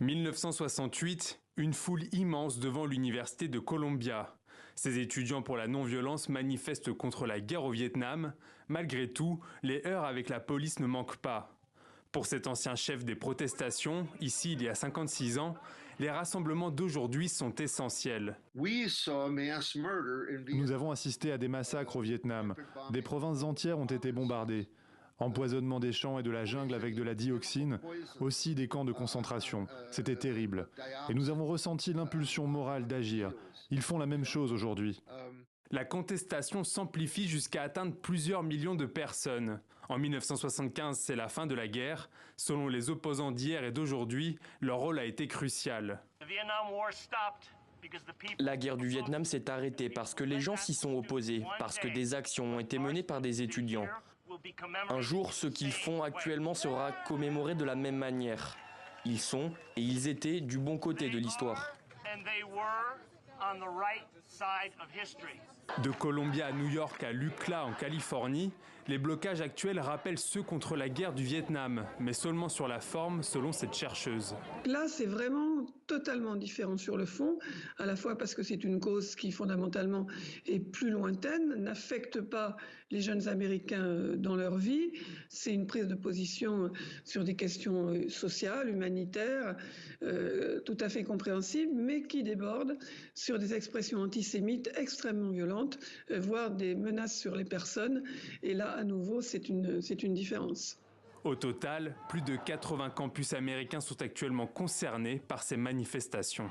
1968, une foule immense devant l'université de Columbia. Ces étudiants pour la non-violence manifestent contre la guerre au Vietnam. Malgré tout, les heurts avec la police ne manquent pas. Pour cet ancien chef des protestations, ici il y a 56 ans, les rassemblements d'aujourd'hui sont essentiels. Nous avons assisté à des massacres au Vietnam. Des provinces entières ont été bombardées. Empoisonnement des champs et de la jungle avec de la dioxine, aussi des camps de concentration. C'était terrible. Et nous avons ressenti l'impulsion morale d'agir. Ils font la même chose aujourd'hui. La contestation s'amplifie jusqu'à atteindre plusieurs millions de personnes. En 1975, c'est la fin de la guerre. Selon les opposants d'hier et d'aujourd'hui, leur rôle a été crucial. La guerre du Vietnam s'est arrêtée parce que les gens s'y sont opposés, parce que des actions ont été menées par des étudiants. Un jour, ce qu'ils font actuellement sera commémoré de la même manière. Ils sont et ils étaient du bon côté de l'histoire. De Columbia à New York à l'UCLA en Californie, les blocages actuels rappellent ceux contre la guerre du Vietnam, mais seulement sur la forme, selon cette chercheuse. Là, c'est vraiment totalement différent sur le fond, à la fois parce que c'est une cause qui fondamentalement est plus lointaine, n'affecte pas les jeunes Américains dans leur vie. C'est une prise de position sur des questions sociales, humanitaires, tout à fait compréhensibles, mais qui déborde sur des expressions antisémites extrêmement violentes, voire des menaces sur les personnes. Et là, à nouveau, c'est une différence. Au total, plus de 80 campus américains sont actuellement concernés par ces manifestations.